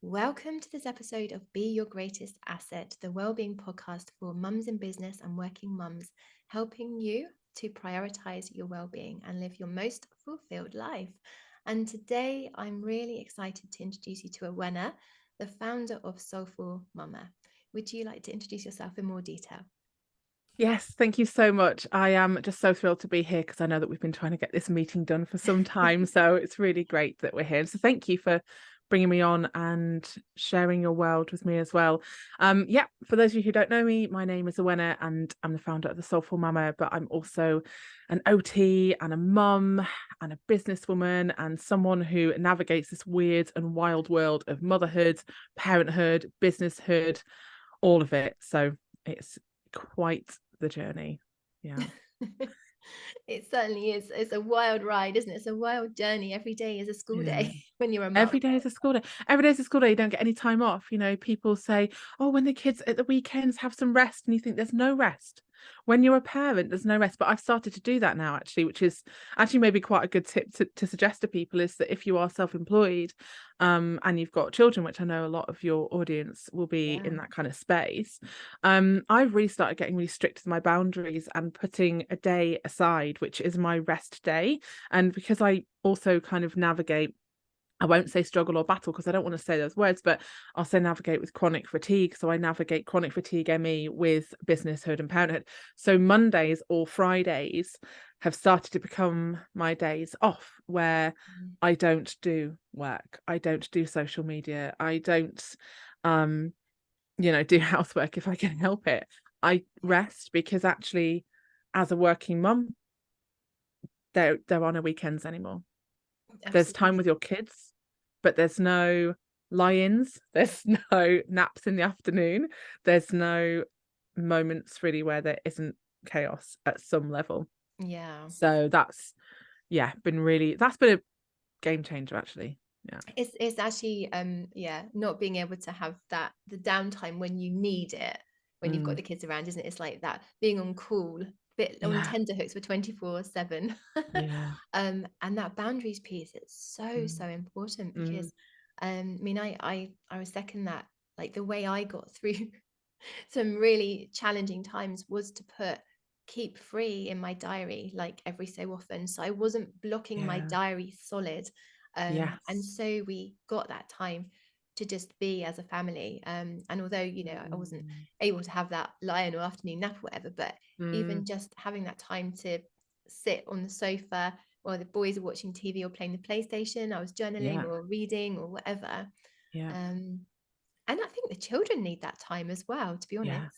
Welcome to this episode of Be Your Greatest Asset, the wellbeing podcast for mums in business and working mums, helping you to prioritize your well-being and live your most fulfilled life. And today I'm really excited to introduce you to Awena, the founder of Soulful Mama. Would you like to introduce yourself in more detail? Yes, thank you so much. I am just so thrilled to be here because I know that we've been trying to get this meeting done for some time. So it's really great that we're here. So thank you for bringing me on and sharing your world with me as well. For those of you who don't know me, my name is Awena and I'm the founder of the Soulful Mama, but I'm also an OT and a mum and a businesswoman and someone who navigates this weird and wild world of motherhood, parenthood, businesshood, all of it. So it's quite the journey. Yeah. It certainly is. It's a wild ride, isn't it? It's a wild journey. Every day is a school Yeah. day when you're a mum. Every day is a school day. Every day is a school day. You don't get any time off. People say, oh, when the kids at the weekends have some rest, and you think there's no rest. When you're a parent, there's no rest. But I've started to do that now, actually, which is actually maybe quite a good tip to suggest to people is that if you are self-employed, and you've got children, which I know a lot of your audience will be Yeah. in that kind of space, I've really started getting really strict with my boundaries and putting a day aside, which is my rest day. And because I also kind of navigate, I won't say struggle or battle because I don't want to say those words, but I'll say navigate with chronic fatigue. So I navigate chronic fatigue ME with businesshood and parenthood. So Mondays or Fridays have started to become my days off where Mm. I don't do work. I don't do social media. I don't, um, do housework if I can help it. I rest because actually, as a working mum, there are no weekends anymore. There's time Absolutely. with your kids, but there's no lie-ins, there's no naps in the afternoon, there's no moments really where there isn't chaos at some level. Yeah. So that's been a game changer actually. Yeah. It's actually not being able to have the downtime when you need it, when you've got Mm, the kids around, isn't it? It's like that being on call, bit on yeah. tenterhooks for 24/7. Yeah. And that boundaries piece, it's so Mm, important mm, because I mean I was second that, like the way I got through some really challenging times was to put keep free in my diary like every so often, so I wasn't blocking my yeah. diary solid. And Yes. so we got that time to just be as a family, and although I wasn't Mm, able to have that lion or afternoon nap or whatever, but mm, even just having that time to sit on the sofa while the boys are watching TV or playing the PlayStation, I was journaling yeah. or reading or whatever. Yeah. um, and I think the children need that time as well, to be Yeah. honest.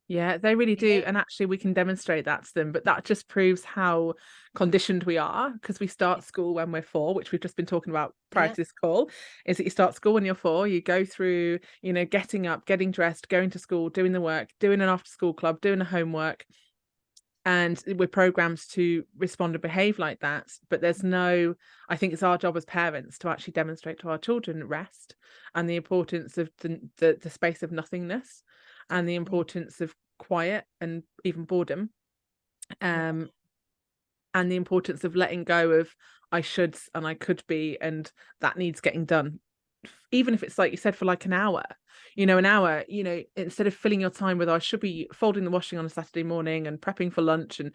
Yeah, they really do. And actually, we can demonstrate that to them. But that just proves how conditioned we are because we start school when we're 4, which we've just been talking about prior Yeah. to this call. Is that you start school when you're 4, you go through, getting up, getting dressed, going to school, doing the work, doing an after school club, doing the homework. And we're programmed to respond and behave like that. But I think it's our job as parents to actually demonstrate to our children rest and the importance of the space of nothingness and the Definitely. importance of quiet and even boredom, Yeah. um, and the importance of letting go of I shoulds and I could be, and that needs getting done. Even if it's like you said for like an hour, instead of filling your time with I should be folding the washing on a Saturday morning and prepping for lunch, and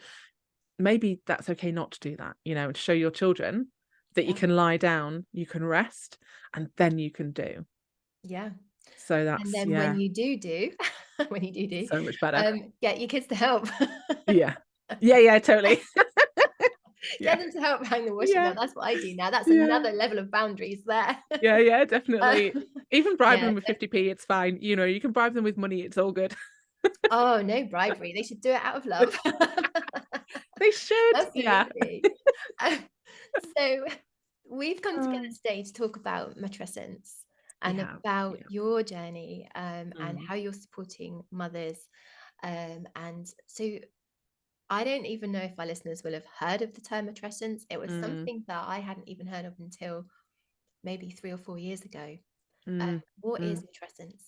maybe that's okay not to do that, and show your children that you Yeah. can lie down, you can rest, and then you can do. Yeah. So And that's then when you do when you do, so much better. get your kids to help. Yeah. Yeah, totally. Get Yeah. them to help hang the washing Yeah. up. That's what I do now. That's Yeah. another level of boundaries there. Yeah, Uh, definitely. Even bribe yeah. them with 50p, it's fine. You can bribe them with money, it's all good. Oh, no bribery. They should do it out of love. They should. Yeah. Absolutely. Uh, so we've come together Um, today to talk about matrescence we and have. about Yeah. your journey, and Mm, how you're supporting mothers. And so I don't even know if our listeners will have heard of the term matrescence. It was mm, something that I hadn't even heard of until maybe 3 or 4 years ago. mm, What is mm. matrescence?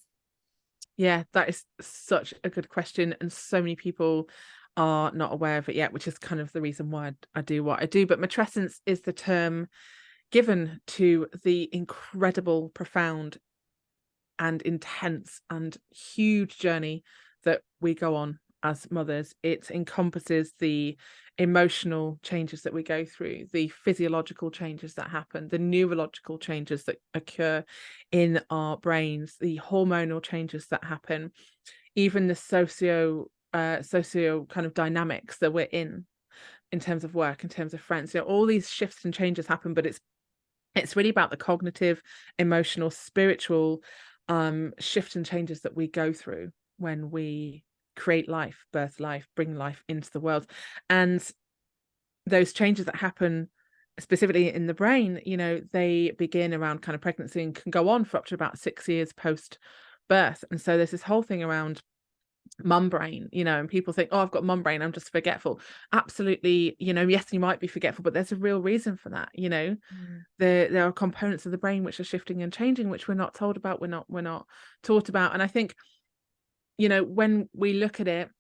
Yeah, that is such a good question. And so many people are not aware of it yet, which is kind of the reason why I do what I do. But matrescence is the term given to the incredible, profound and intense and huge journey that we go on as mothers. It encompasses the emotional changes that we go through, the physiological changes that happen, the neurological changes that occur in our brains, the hormonal changes that happen, even the socio kind of dynamics that we're in terms of work, in terms of friends. All these shifts and changes happen, but it's really about the cognitive, emotional, spiritual shift and changes that we go through when we create life, birth life, bring life into the world. And those changes that happen specifically in the brain, they begin around kind of pregnancy and can go on for up to about 6 years post birth. And so there's this whole thing around mum brain, and people think, oh, I've got mum brain, I'm just forgetful. Absolutely, yes, you might be forgetful, but there's a real reason for that. Mm. There are components of the brain which are shifting and changing, which we're not told about, we're not taught about. And I think, when we look at it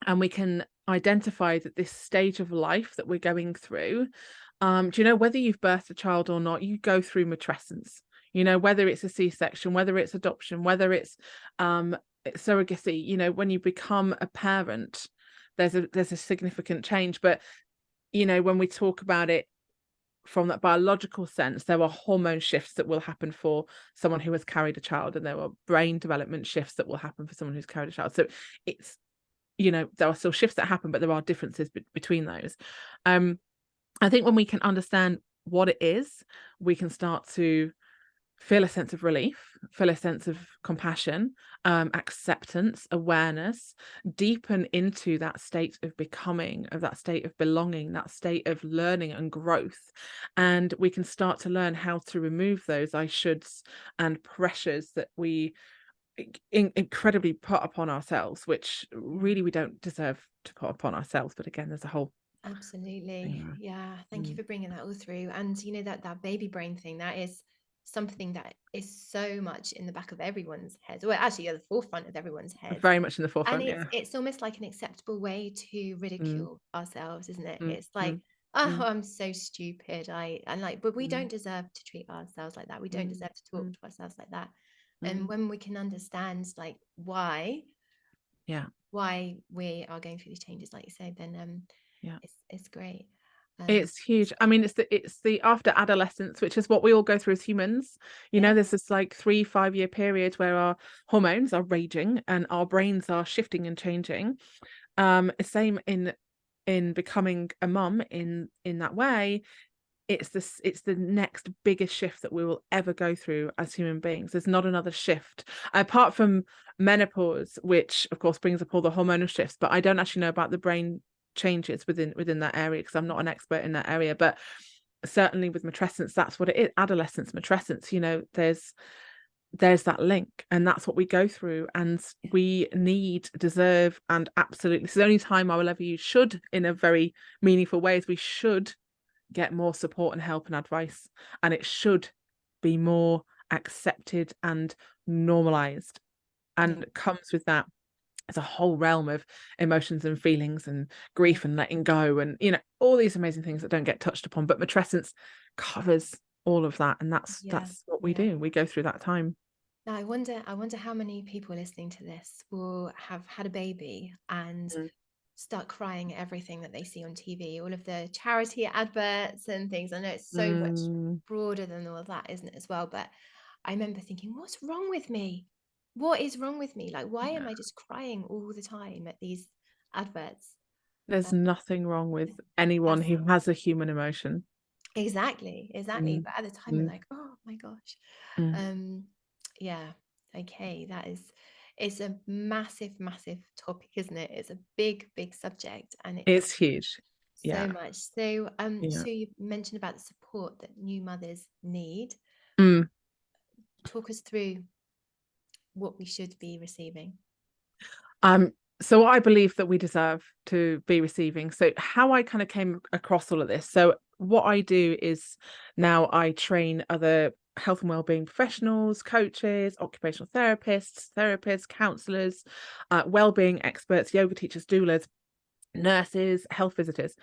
and we can identify that this stage of life that we're going through, do you know, whether you've birthed a child or not, you go through matrescence, whether it's a C-section, whether it's adoption, whether it's surrogacy, when you become a parent, there's a significant change. But when we talk about it from that biological sense, there are hormone shifts that will happen for someone who has carried a child, and there are brain development shifts that will happen for someone who's carried a child. So it's, there are still shifts that happen, but there are differences between those. I think when we can understand what it is, we can start to feel a sense of relief, feel a sense of compassion, acceptance, awareness, deepen into that state of becoming, of that state of belonging, that state of learning and growth. And we can start to learn how to remove those I shoulds and pressures that we incredibly put upon ourselves, which really we don't deserve to put upon ourselves. But again, there's a whole Absolutely. thing. Yeah. Thank you for bringing that all through. And that baby brain thing, that is something that is so much in the back of everyone's head, or actually at the forefront of everyone's head. Very much in the And forefront, it's yeah. it's almost like an acceptable way to Mm, ridicule ourselves, isn't it? mm, It's like, mm, oh, mm, I'm so stupid. But we don't mm, deserve to treat ourselves like that. We don't mm, deserve to talk mm, to ourselves like that. And mm. when we can understand like Yeah, why we are going through these changes, like you say, then yeah. it's great. It's huge. I mean, it's the after adolescence, which is what we all go through as humans. Yeah. There's this like 3-5 year period where our hormones are raging and our brains are shifting and changing. Same in becoming a mum in that way. It's the next biggest shift that we will ever go through as human beings. There's not another shift apart from menopause, which of course brings up all the hormonal shifts, but I don't actually know about the brain changes within that area because I'm not an expert in that area. But certainly with matrescence, that's what it is. Adolescence, matrescence, there's that link, and that's what we go through, and we deserve, and absolutely, this is the only time I will ever use should in a very meaningful way, is we should get more support and help and advice, and it should be more accepted and normalized. Yeah. And it comes with that, it's a whole realm of emotions and feelings and Yeah. grief and letting go, and all these amazing things that don't get touched upon, but matrescence covers all of that, and that's Yeah. what we Yeah. do. We go through that time. Now, I wonder how many people listening to this will have had a baby and Mm. start crying at everything that they see on TV, all of the charity adverts and things. I know it's so much Mm. broader than all of that, isn't it, as well? But I remember thinking, what's wrong with me? What is wrong with me? Like, why am Yeah. I just crying all the time at these adverts? There's Uh, nothing wrong with anyone that's who has a human emotion. exactly. Mm. But at the time, I'm Mm. like, oh my gosh. Mm. Um, yeah, okay, it's a massive topic, isn't it? It's a big subject, and it's It's huge. so Yeah. much. So, Yeah. so you mentioned about the support that new mothers need. Mm. Talk us through what we should be receiving. So I believe that we deserve to be receiving. So how I kind of came across all of this. So what I do is now I train other health and wellbeing professionals, coaches, occupational therapists, counselors, wellbeing experts, yoga teachers, doulas, nurses, health visitors,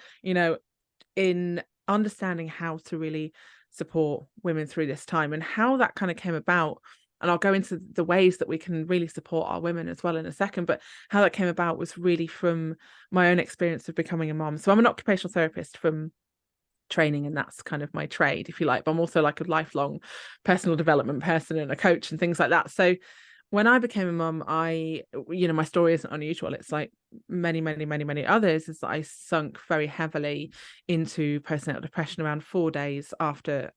in understanding how to really support women through this time. And how that kind of came about And I'll go into the ways that we can really support our women as well in a second. But how that came about was really from my own experience of becoming a mom. So I'm an occupational therapist from training, and that's kind of my trade, if you like. But I'm also like a lifelong personal development person and a coach and things like that. So when I became a mum, my story isn't unusual. It's like many others, is that I sunk very heavily into postnatal depression around 4 days after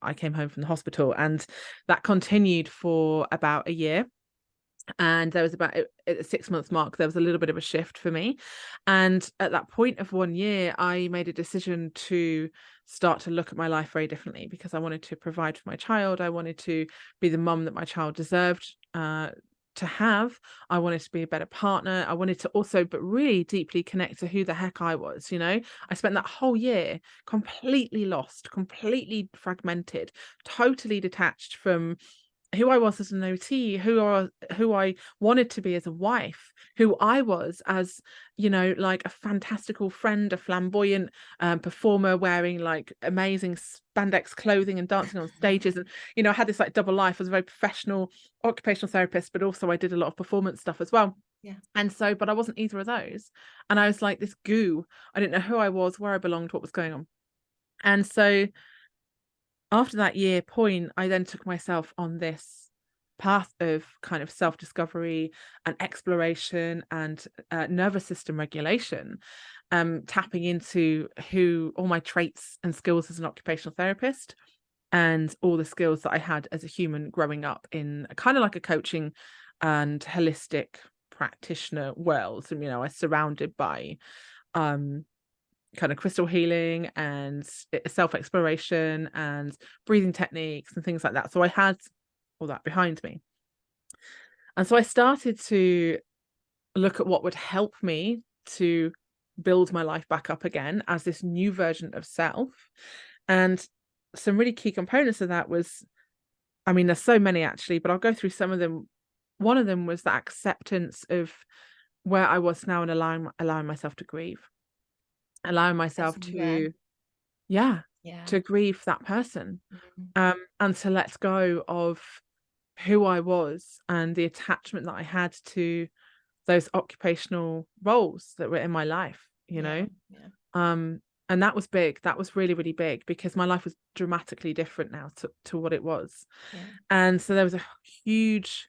I came home from the hospital. And that continued for about a year. And there was about, at the 6 month mark, there was a little bit of a shift for me. And at that point of 1 year, I made a decision to start to look at my life very differently, because I wanted to provide for my child. I wanted to be the mum that my child deserved to have. I wanted to be a better partner. I wanted to also, but really deeply connect to who the heck I was. I spent that whole year completely lost, completely fragmented, totally detached from who I was as an OT, who I wanted to be as a wife, who I was as, like a fantastical friend, a flamboyant performer, wearing like amazing spandex clothing and dancing on stages. And, I had this like double life. I was a very professional occupational therapist, but also I did a lot of performance stuff as well. Yeah. And so, but I wasn't either of those. And I was like this goo. I didn't know who I was, where I belonged, what was going on. And so after that year point, I then took myself on this path of kind of self-discovery and exploration and nervous system regulation, tapping into who all my traits and skills as an occupational therapist, and all the skills that I had as a human growing up in kind of like a coaching and holistic practitioner world. And, I was surrounded by kind of crystal healing and self-exploration and breathing techniques and things like that. So I had all that behind me. And so I started to look at what would help me to build my life back up again as this new version of self. And some really key components of that was, there's so many actually, but I'll go through some of them. One of them was the acceptance of where I was now, and allowing myself to grieve. Allowing myself to to grieve that person, and to let go of who I was and the attachment that I had to those occupational roles that were in my life, and that was big. That was really, really big, because my life was dramatically different now to what it was. And so there was a huge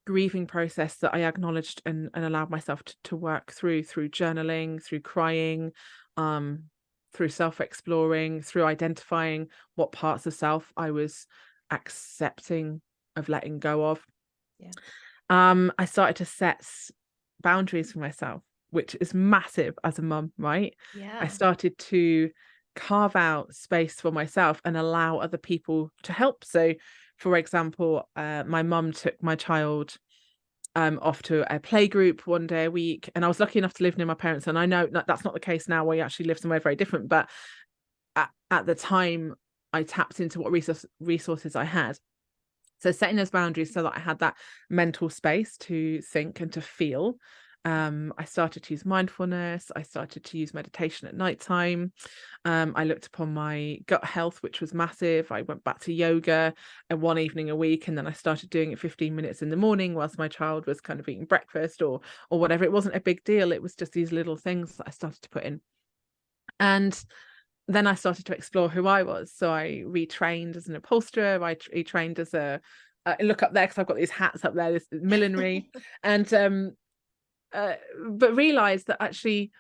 grieving process that I acknowledged and allowed myself to work through journaling, through crying, through self-exploring, through identifying what parts of self I was accepting of letting go of. I started to set boundaries for myself, which is massive as a mum, right? I started to carve out space for myself and allow other people to help. So, for example, my mum took my child off to a play group one day a week, and I was lucky enough to live near my parents. And I know that's not the case now, where you actually live somewhere very different, but at the time I tapped into what resources I had. So setting those boundaries so that I had that mental space to think and to feel. I started to use mindfulness. I started to use meditation at nighttime. I looked upon my gut health, which was massive. I went back to yoga one evening a week, and then I started doing it 15 minutes in the morning whilst my child was kind of eating breakfast or whatever. It wasn't a big deal. It was just these little things that I started to put in. And then I started to explore who I was. So I retrained as an upholsterer. I retrained as a look up there, because I've got these hats up there, this millinery, and but realized that actually,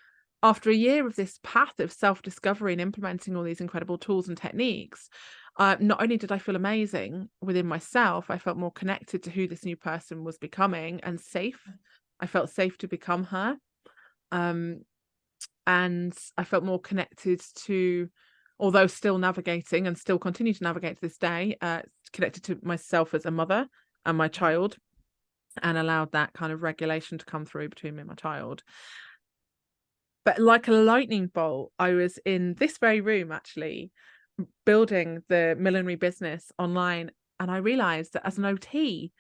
after a year of this path of self-discovery and implementing all these incredible tools and techniques, not only did I feel amazing within myself, I felt more connected to who this new person was becoming, and safe. I felt safe to become her. And I felt more connected to, although still navigating and still continue to navigate to this day, connected to myself as a mother and my child, and allowed that kind of regulation to come through between me and my child. But like a lightning bolt, I was in this very room actually building the millinery business online, and I realized that as an OT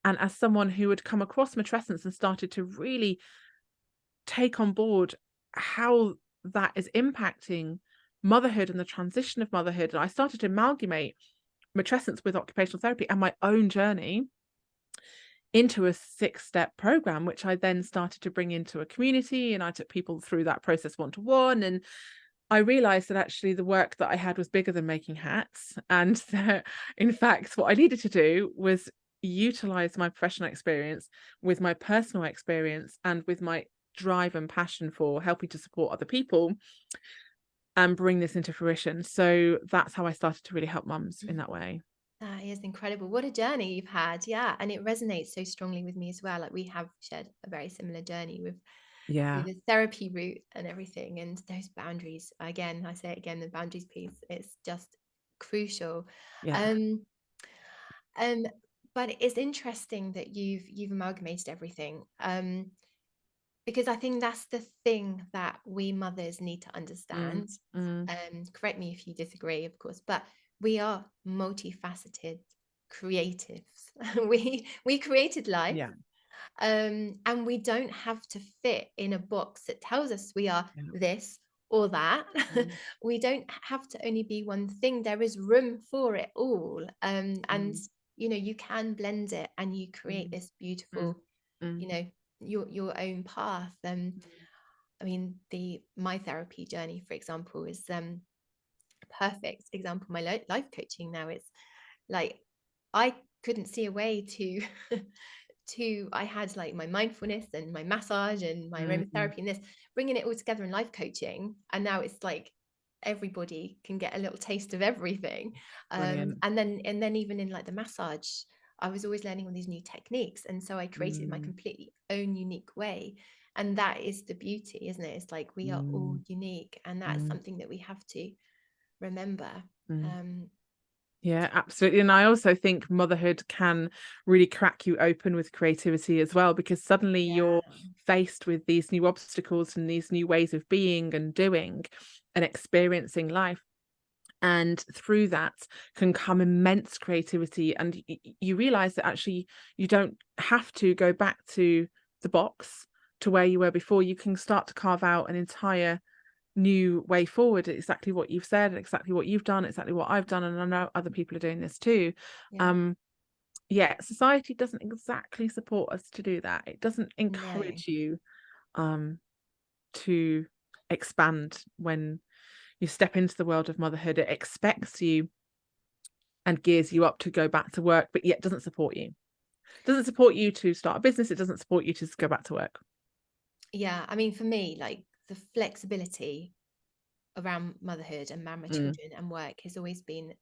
and as someone who had come across Matrescence and started to really take on board how that is impacting motherhood and the transition of motherhood, and I started to amalgamate Matrescence with occupational therapy and my own journey into a 6-step program, which I then started to bring into a community, and I took people through that process one-to-one. And I realized that actually the work that I had was bigger than making hats, and that in fact what I needed to do was utilize my professional experience with my personal experience and with my drive and passion for helping to support other people and bring this into fruition. So that's how I started to really help mums in that way. That is incredible. What a journey you've had. Yeah. And it resonates so strongly with me as well. Like we have shared a very similar journey with through Yeah. the therapy route and everything. And those boundaries, again, I say it again, the boundaries piece, it's just crucial. Yeah. Um, um, but it's interesting that you've amalgamated everything. Because I think that's the thing that we mothers need to Mm, understand. mm, Correct me if you disagree, of course, but we are multifaceted creatives. We created life, yeah. and we don't have to fit in a box that tells us we are Yeah. this or that. Mm, We don't have to only be one thing. There is room for it all, and mm, you can blend it and you create mm, this mm, beautiful, mm, you know, your own path. I mean, the my therapy journey, for example, is a perfect example. My life coaching now, it's like I couldn't see a way to to I had like my mindfulness and my massage and my mm, mm. aromatherapy and this, bringing it all together in life coaching, and now it's like everybody can get a little taste of everything. Brilliant. And then even in like the massage, I was always learning all these new techniques, and so I created my Mm, completely own unique way. And that is the beauty, isn't it? It's like we are all mm, unique, and that's mm, something that we have to remember. mm. um Yeah, absolutely. And I also think motherhood can really crack you open with creativity as well, because suddenly yeah. you're faced with these new obstacles and these new ways of being and doing and experiencing life. And through that can come immense creativity. And you realize that actually you don't have to go back to the box to where you were before. You can start to carve out an entire new way forward. Exactly what you've said, exactly what you've done, exactly what I've done, and I know other people are doing this too. Yeah. um yeah, society doesn't exactly support us to do that. It doesn't No. encourage you um to expand when you step into the world of motherhood. It expects you and gears you up to go back to work, but yet doesn't support you. Doesn't support you to start a business. It doesn't support you to go back to work. Yeah, I mean, for me, like the flexibility around motherhood and around my Mm. children and work has always been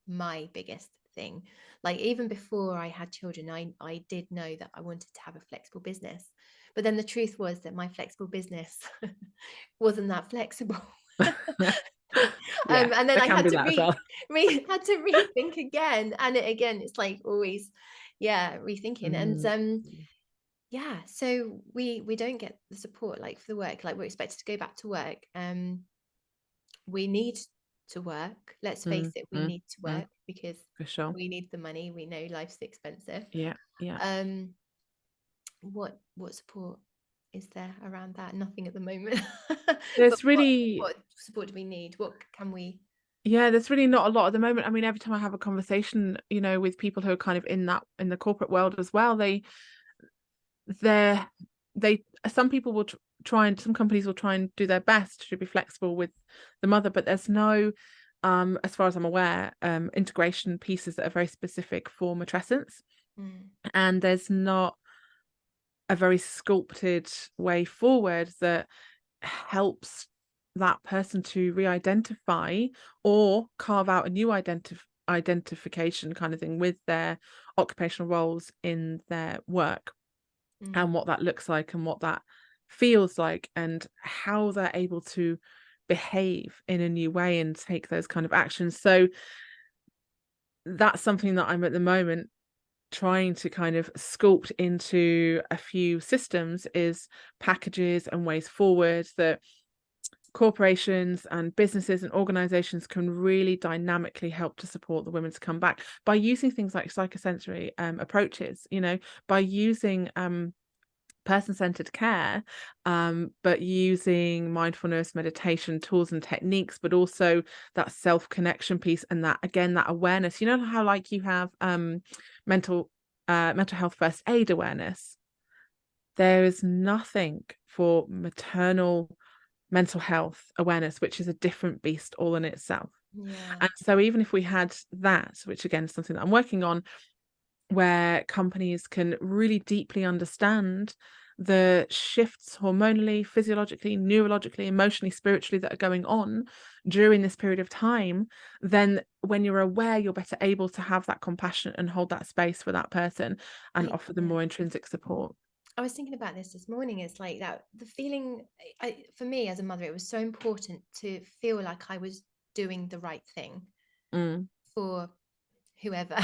my biggest thing. Like even before I had children, I did know that I wanted to have a flexible business. But then the truth was that my flexible business wasn't that flexible. Yeah, And then there I can had be to that as well. had to rethink again. And again, it's like always, yeah, rethinking. And Mm, yeah, so we don't get the support like for the work. Like we're expected to go back to work. We need to work. Let's face mm, it, we mm, need to mm, work because for sure. we need the money. We know life's expensive. Yeah, yeah. Um, what support is there around that? Nothing at the moment. But There's what really, what support do we need? What can we? yeah, there's really not a lot at the moment. I mean, every time I have a conversation, with people who are kind of in the corporate world as well, they're they some people will try, and some companies will try and do their best to be flexible with the mother, but there's no, as far as I'm aware, integration pieces that are very specific for matrescence, Mm, and there's not a very sculpted way forward that helps that person to re-identify or carve out a new identification kind of thing with their occupational roles in their work, and mm, what that looks like and what that feels like and how they're able to behave in a new way and take those kind of actions. So that's something that I'm at the moment trying to kind of sculpt into a few systems, is packages and ways forward that corporations and businesses and organizations can really dynamically help to support the women to come back by using things like psychosensory approaches, by using person-centered care, but using mindfulness, meditation tools and techniques, but also that self-connection piece, and that, again, that awareness. You know how, like, you have mental health first aid awareness? There is nothing for maternal mental health awareness, which is a different beast all in itself. Yeah. And so even if we had that, which again is something that I'm working on, where companies can really deeply understand the shifts hormonally, physiologically, neurologically, emotionally, spiritually that are going on during this period of time, then when you're aware, you're better able to have that compassion and hold that space for that person and offer them Yeah. more intrinsic support. I was thinking about this morning. It's like that, the feeling, for me as a mother, it was so important to feel like I was doing the right thing Mm, for whoever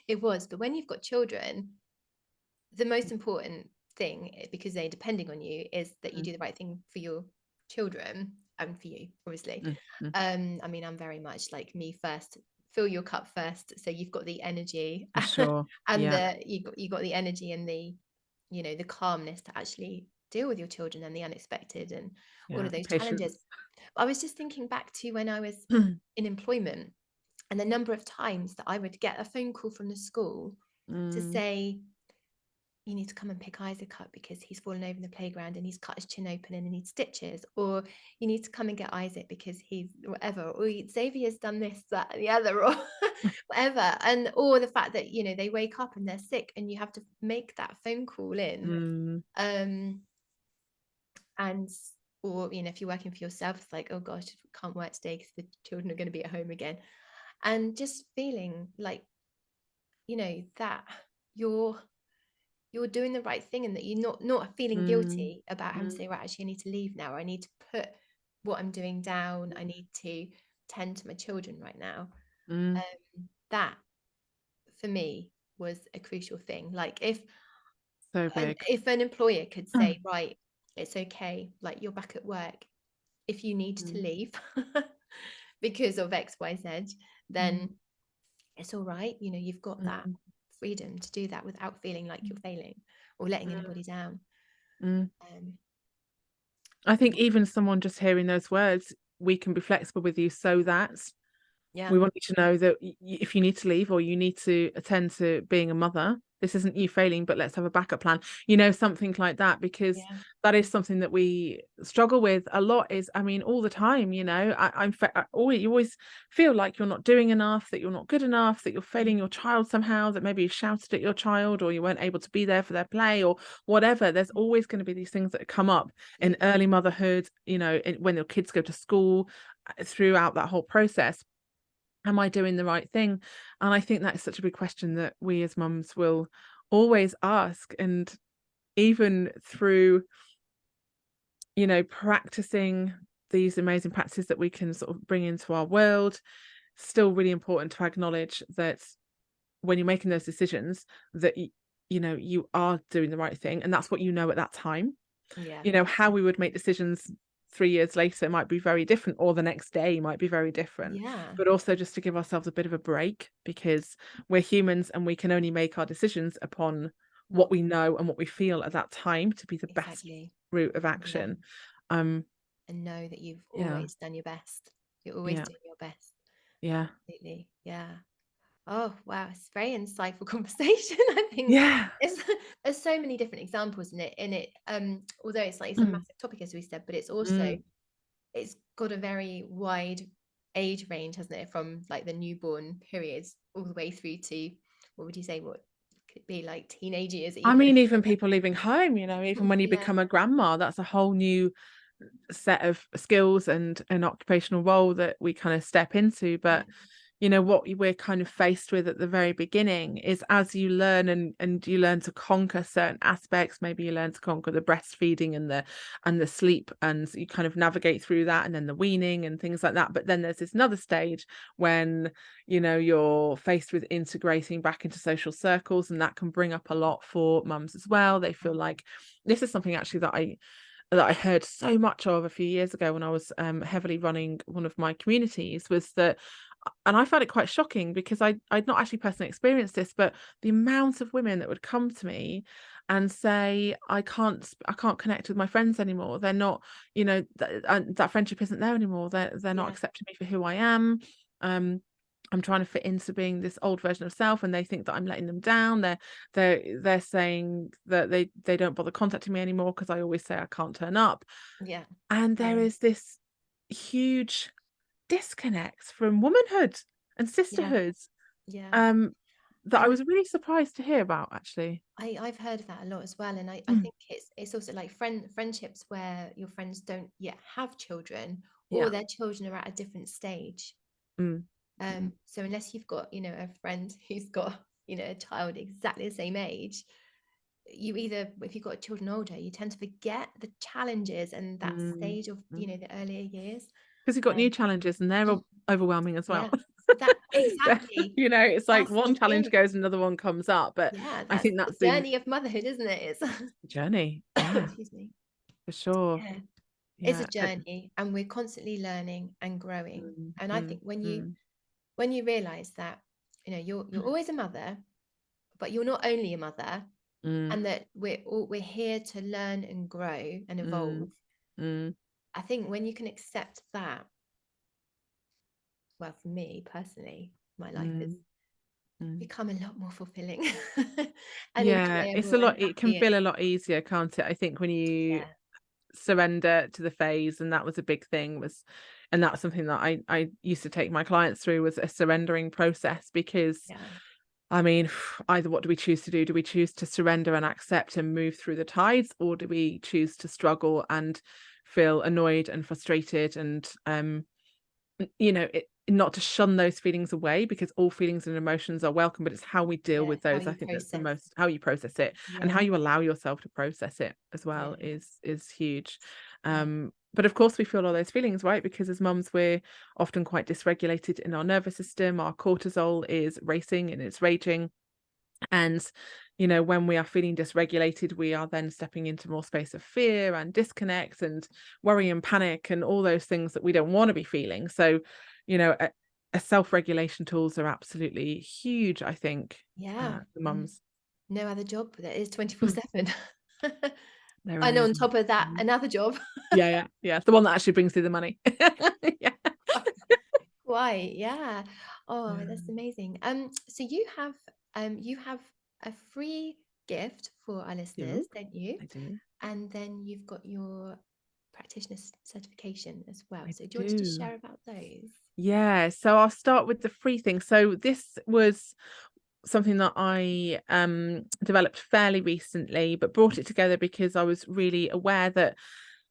it was. But when you've got children, the most important thing, because they're depending on you, is that you mm, do the right thing for your children and for you, obviously. mm, mm. I mean, I'm very much like, me first, fill your cup first, so you've got the energy For sure. and Yeah. you got the energy and the, the calmness to actually deal with your children and the unexpected and all Yeah. of those challenges. Patience. I was just thinking back to when I was in employment, and the number of times that I would get a phone call from the school to Mm, say, you need to come and pick Isaac up because he's fallen over in the playground and he's cut his chin open and he needs stitches, or you need to come and get Isaac because he's whatever, or Xavier's done this, that, and the other, or whatever. And or the fact that, they wake up and they're sick and you have to make that phone call in. mm, um and or, if you're working for yourself, it's like, oh gosh, can't work today because the children are going to be at home again. And just feeling like, that you're you're doing the right thing, and that you're not feeling mm, guilty about having to mm, say, right, actually I need to leave now, or I need to put what I'm doing down, I need to tend to my children right now. mm. That for me was a crucial thing. Like, So big. if an employer could say, right, it's okay, like, you're back at work, if you need to Mm, leave because of XYZ, mm, then it's all right. You've got that mm, freedom to do that without feeling like you're failing or letting mm, anybody down. mm. um I think even someone just hearing those words, we can be flexible with you, so that yeah. we want you to know that if you need to leave or you need to attend to being a mother, this isn't you failing, but let's have a backup plan, something like that, because Yeah. that is something that we struggle with a lot. Is, I mean, all the time, you always feel like you're not doing enough, that you're not good enough, that you're failing your child somehow, that maybe you shouted at your child or you weren't able to be there for their play or whatever. There's always going to be these things that come up in Absolutely. early motherhood, when your kids go to school, throughout that whole process. Am I doing the right thing? And I think that is such a big question that we as mums will always ask. And even through, practicing these amazing practices that we can sort of bring into our world, still really important to acknowledge that when you're making those decisions, that you are doing the right thing, and that's what you know at that time. Yeah. How we would make decisions 3 years later might be very different, or the next day might be very different. Yeah. But also just to give ourselves a bit of a break, because we're humans and we can only make our decisions upon what What we know and what we feel at that time to be the best exactly. route of Yeah. action. Um, And know that you've yeah, always done your best. You're always yeah, doing your best. yeah, Absolutely. Yeah. Oh, wow. It's a very insightful conversation. I think yeah. it's there's so many different examples in it. Although it's like, it's a Mm, massive topic, as we said, but it's got a very wide age range, hasn't it? From like the newborn periods all the way through to, what would you say, what could be like teenage years I even. mean, even people leaving home, even when you Yeah. become a grandma, that's a whole new set of skills and an occupational role that we kind of step into. Yeah. But what we're kind of faced with at the very beginning is, as you learn and you learn to conquer certain aspects, maybe you learn to conquer the breastfeeding and the sleep, and you kind of navigate through that, and then the weaning and things like that. But then there's this another stage when you're faced with integrating back into social circles, and that can bring up a lot for mums as well. They feel like, this is something actually that I heard so much of a few years ago when I was heavily running one of my communities, was that and I found it quite shocking because I'd not actually personally experienced this, but the amount of women that would come to me and say, I can't connect with my friends anymore. They're not, that friendship isn't there anymore. They're not Yeah. accepting me for who I am. I'm trying to fit into being this old version of self, and they think that I'm letting them down. They're saying that they don't bother contacting me anymore because I always say I can't turn up. Yeah. And there is this huge disconnect from womanhood and Yeah. sisterhood, Yeah. that I And was really surprised to hear about, actually. I've heard of that a lot as well. And I Mm. think it's also like friendships where your friends don't yet have children, or Yeah. their children are at a different stage. Mm. Mm. So unless you've got, a friend who's got, a child exactly the same age, you either, if you've got children older, you tend to forget the challenges and that Mm. stage of, Mm. the earlier years. Because you've got new Um, challenges and they're overwhelming as well. yeah, that exactly. It's like That's the one challenge thing. goes, another one comes up. But Yeah, I that's think the that's the journey of motherhood, isn't it? It's journey. Yeah, excuse me. for sure. Yeah, it's a Yeah. journey, and we're constantly learning and growing. Mm, And I mm, think when you mm, realize that, you're always a mother, but you're not only a mother, mm, and that we're here to learn and grow and evolve. mm, mm, I think when you can accept that, well, for me personally, my life has mm, mm. become a lot more fulfilling and Yeah, it's a enjoyable and lot. It can happier. feel a lot easier, can't it? I think when you Yeah, surrender to the phase, and that was a big thing, and that's something that I used to take my clients through, was a surrendering process. Because yeah, I mean, either what do we choose to do? Do we choose to surrender and accept and move through the tides, or do we choose to struggle and feel annoyed and frustrated and not to shun those feelings away, because all feelings and emotions are welcome, but it's how we deal yeah. with How those. I you think that's the process. most, how you process it, and how Yeah, you allow yourself to process it as well, yeah, is huge. yeah, But of course we feel all those feelings, right? Because as mums, we're often quite dysregulated in our nervous system. Our cortisol is racing and it's raging, and when we are feeling dysregulated, we are then stepping into more space of fear and disconnect and worry and panic and all those things that we don't want to be feeling. So a self-regulation tools are absolutely huge, I think, yeah. for And mums. no other job that is Mm, 24/7. there And really on isn't. top of that, Mm. another job. Yeah, the one that actually brings you the money. Yeah. Quite, yeah. Oh, that's Yeah, amazing. So you have a free gift for our listeners, do. don't you? I do. And then you've got your practitioner certification as well. I So do you want to just do. share about those? Yeah, so I'll start with the free thing. So this was something that I developed fairly recently, but brought it together because I was really aware that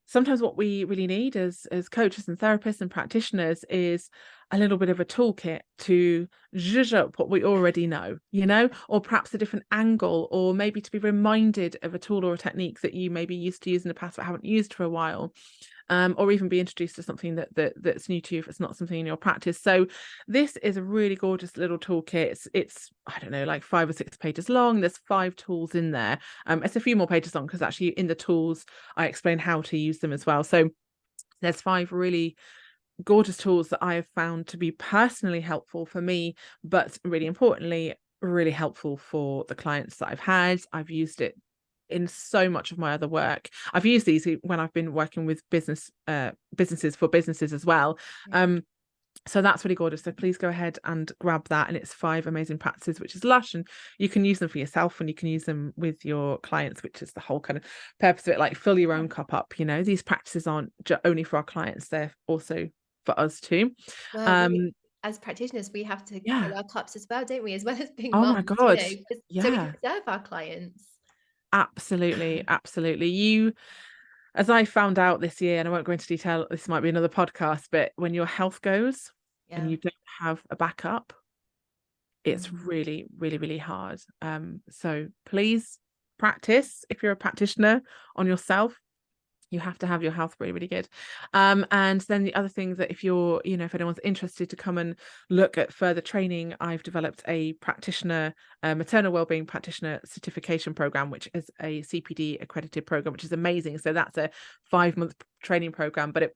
sometimes what we really need as coaches and therapists and practitioners is a little bit of a toolkit to zhuzh up what we already know, or perhaps a different angle, or maybe to be reminded of a tool or a technique that you maybe used to use in the past but haven't used for a while. Or even be introduced to something that's new to you if it's not something in your practice. So this is a really gorgeous little toolkit. It's I don't know, like 5 or 6 pages long. There's 5 tools in there. It's a few more pages long because actually in the tools I explain how to use them as well. So there's 5 really gorgeous tools that I have found to be personally helpful for me, but really importantly, really helpful for the clients that I've had. I've used it in so much of my other work. I've used these when I've been working with businesses for businesses as well. Yeah. So that's really gorgeous. So please go ahead and grab that. And it's 5 amazing practices, which is lush, and you can use them for yourself and you can use them with your clients, which is the whole kind of purpose of it. Like, fill your own cup up. These practices aren't only for our clients, they're also for us too. Well, Um, as practitioners, we have to yeah. fill our cups as well, don't we? As well as being Oh my mums, God. so we can Yeah, serve our clients. absolutely. Absolutely. As I found out this year, and I won't go into detail, this might be another podcast, but when your health goes and Yeah. you don't have a backup, it's Mm. really, really, really hard. So please practice, if you're a practitioner, on yourself. You have to have your health really, really good. And then the other thing, that if anyone's interested to come and look at further training, I've developed a maternal wellbeing practitioner certification program, which is a CPD accredited program, which is amazing. So that's a 5-month training program, but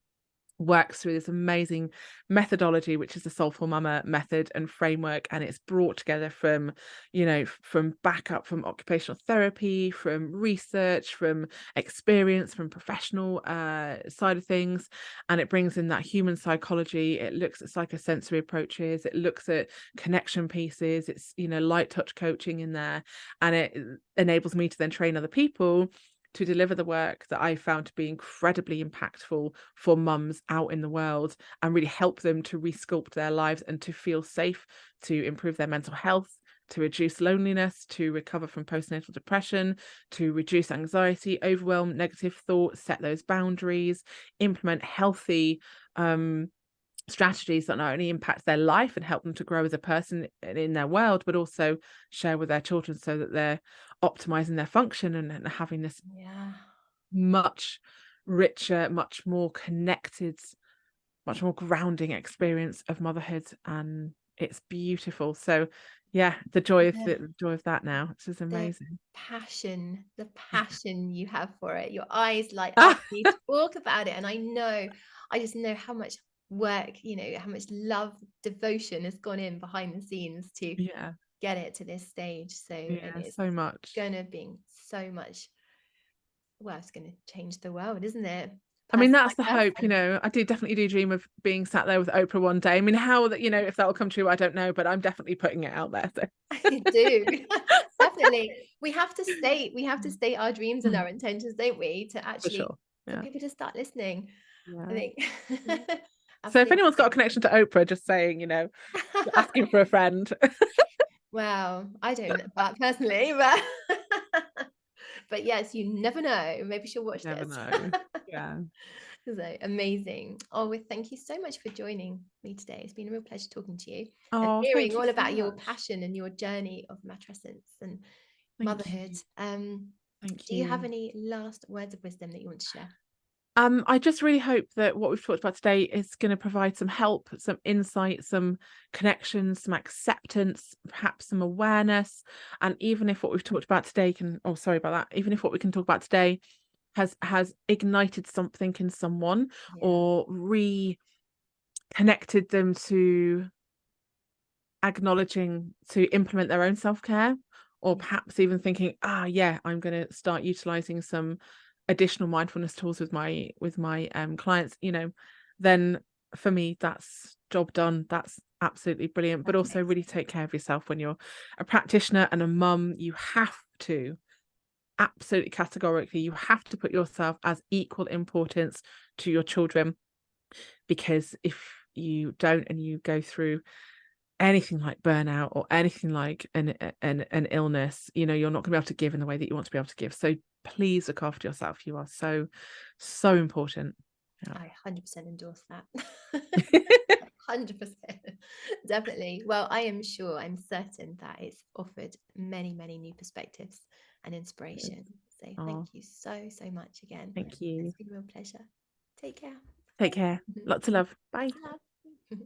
works through this amazing methodology, which is the Soulful Mama method and framework, and it's brought together from, you know, from backup from occupational therapy, from research, from experience, from professional side of things, and it brings in that human psychology. It looks at psychosensory approaches, it looks at connection pieces, it's, you know, light touch coaching in there, and it enables me to then train other people to deliver the work that I found to be incredibly impactful for mums out in the world, and really help them to resculpt their lives and to feel safe, to improve their mental health, to reduce loneliness, to recover from postnatal depression, to reduce anxiety, overwhelm, negative thoughts, set those boundaries, implement healthy strategies that not only impact their life and help them to grow as a person in their world, but also share with their children so that they're optimizing their function and having this much richer, much more connected, much more grounding experience of motherhood, and it's beautiful. So yeah, the joy of The, the joy of that now, it's just the amazing. the passion you have for it. Your eyes light up Ah, when you talk about it. And I just know how much work, you know, how much love, devotion has gone in behind the scenes to yeah, get it to this stage. So, and yeah, it's so much. gonna be so much, well, it's gonna change the world, isn't it? I mean, Person that's by the hope, you person. know. I do definitely do dream of being sat there with Oprah one day. I mean, how that, you know, if that will come true, I don't know, but I'm definitely putting it out there. So. You do. Definitely. We have to state our dreams and Mm, our intentions, don't we? To for actually, sure. for Yeah. people to start listening. I Yeah. think Yeah. So if absolutely. anyone's got a connection to Oprah, just saying, you know, asking for a friend. Well, I don't know that personally, but but yes, you never know. Maybe she'll watch Never this. know. Yeah. So amazing. Oh, well, thank you so much for joining me today. It's been a real pleasure talking to you and Oh, hearing thank you all so about your much. passion and your journey of matrescence and Thank motherhood. you. Thank Do you have you. any last words of wisdom that you want to share? I just really hope that what we've talked about today is going to provide some help, some insight, some connections, some acceptance, perhaps some awareness. And even if what we've talked about today can, oh, sorry about that, even if what we can talk about today has ignited something in someone Yeah. or reconnected them to acknowledging to implement their own self-care, or Yeah. perhaps even thinking, yeah, I'm going to start utilizing some additional mindfulness tools with my clients, you know, then for me that's job done. That's absolutely brilliant. But also really Amazing. take care of yourself. When you're a practitioner and a mum, you have to, absolutely categorically, you have to put yourself as equal importance to your children, because if you don't and you go through anything like burnout or anything like an illness, you know, you're not gonna be able to give in the way that you want to be able to give. So please look after yourself. You are so, so important. Yeah. I 100% endorse that. 100%. Definitely. Well, I am sure, I'm certain that it's offered many, many new perspectives and inspiration. So thank Oh, you so, so much again. thank It's you. been a real pleasure. Take care. Take Bye. care. Lots of love. Bye. Love.